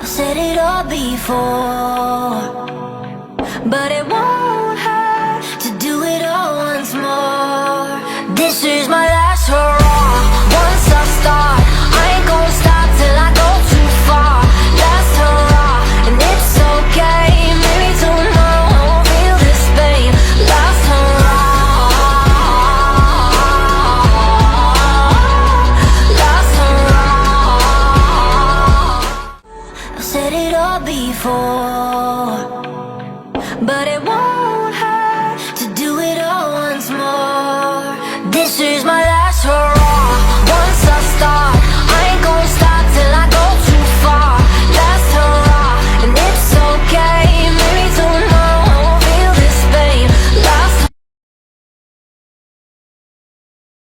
said it all before, but it won't hurt to do it all once more. This is my last hurrah. Once I start, I ain't gonna stop till I go too far. Last hurrah, and it's okay. Maybe tomorrow I won't feel this pain. Last hurrah, last hurrah. I said it all before, but it